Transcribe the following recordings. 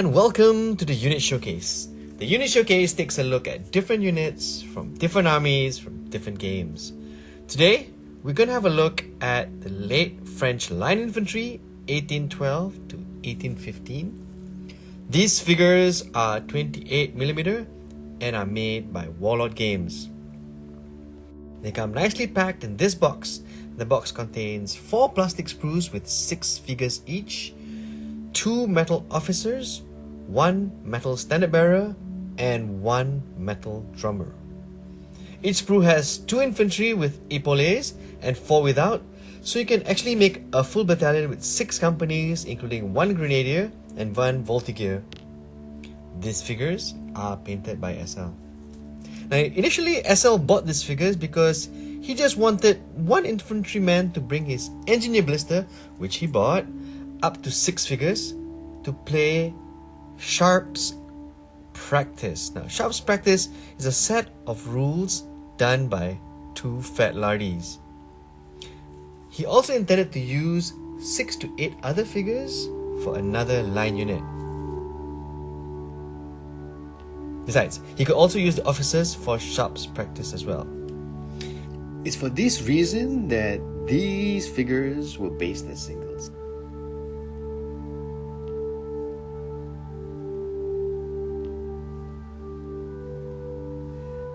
and welcome to the Unit Showcase. The Unit Showcase takes a look at different units from different armies from different games. Today, we're going to have a look at the late French line infantry 1812 to 1815. These figures are 28mm and are made by Warlord games. They come nicely packed in this box. The box contains 4 plastic sprues with 6 figures each, 2 metal officers, 1 metal standard bearer, and 1 metal drummer. Each sprue has 2 infantry with epaulettes and 4 without, so you can actually make a full battalion with 6 companies, including 1 grenadier and 1 voltigeur. These figures are painted by SL. Now, initially SL bought these figures because he just wanted 1 infantryman to bring his engineer blister, which he bought, up to 6 figures to play Sharp's Practice. Now, Sharp's Practice is a set of rules done by 2 fat lardies. He also intended to use 6 to 8 other figures for another line unit. Besides, he could also use the officers for Sharp's Practice as well. It's for this reason that these figures were based as singles.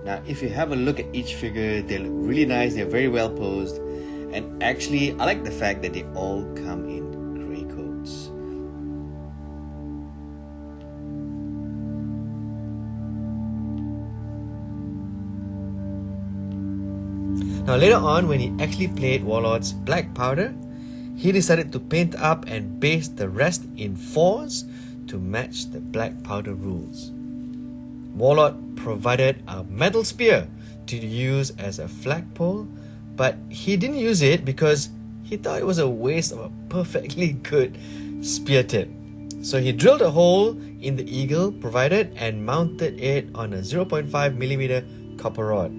Now, if you have a look at each figure, they look really nice, they're very well posed, and actually, I like the fact that they all come in grey coats. Now, later on, when he actually played Warlord's Black Powder, he decided to paint up and base the rest in 4s to match the Black Powder rules. Warlord provided a metal spear to use as a flagpole, but he didn't use it because he thought it was a waste of a perfectly good spear tip. So he drilled a hole in the eagle provided and mounted it on a 0.5mm copper rod.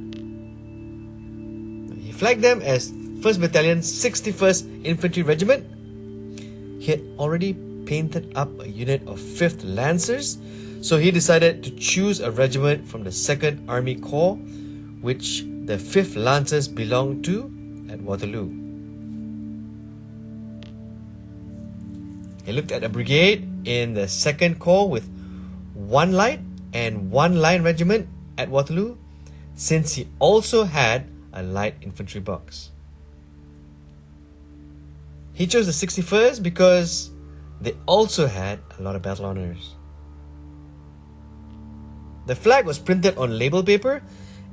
He flagged them as 1st Battalion 61st Infantry Regiment. He had already painted up a unit of 5th Lancers, so he decided to choose a regiment from the 2nd Army Corps, which the 5th Lancers belonged to at Waterloo. He looked at a brigade in the 2nd Corps with 1 light and 1 line regiment at Waterloo, since he also had a light infantry box. He chose the 61st because they also had a lot of battle honors. The flag was printed on label paper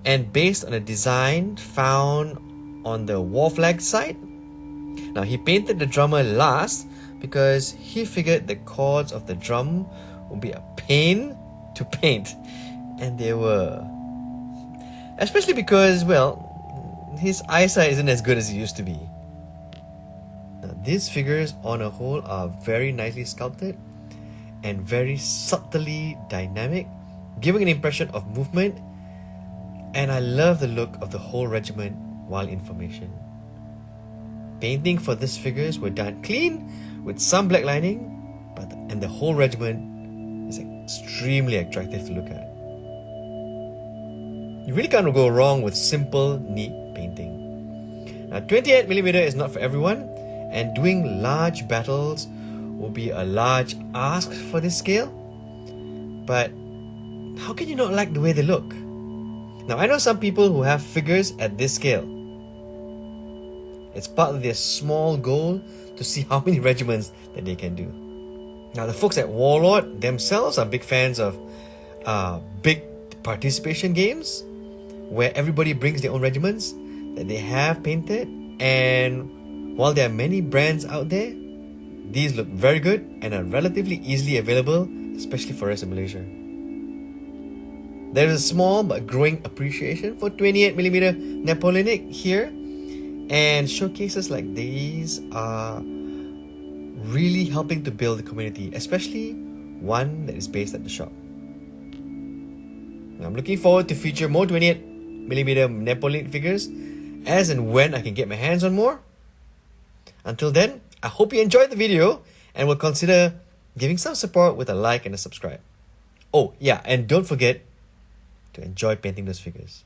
and based on a design found on the war flag site. Now, he painted the drummer last because he figured the chords of the drum would be a pain to paint, and they were. Especially because, well, his eyesight isn't as good as it used to be. Now, these figures on a whole are very nicely sculpted and very subtly dynamic, giving an impression of movement, and I love the look of the whole regiment while in formation. Painting for these figures were done clean with some black lining, and the whole regiment is extremely attractive to look at. You really can't go wrong with simple, neat painting. Now, 28mm is not for everyone, and doing large battles will be a large ask for this scale, but how can you not like the way they look? Now, I know some people who have figures at this scale. It's part of their small goal to see how many regiments that they can do. Now, the folks at Warlord themselves are big fans of big participation games where everybody brings their own regiments that they have painted, and while there are many brands out there, these look very good and are relatively easily available, especially for us in Malaysia. There is a small but growing appreciation for 28mm Napoleonic here, and showcases like these are really helping to build the community, especially one that is based at the shop. I'm looking forward to feature more 28mm Napoleonic figures as and when I can get my hands on more. Until then, I hope you enjoyed the video and will consider giving some support with a like and a subscribe. Oh, yeah, and don't forget to enjoy painting those figures.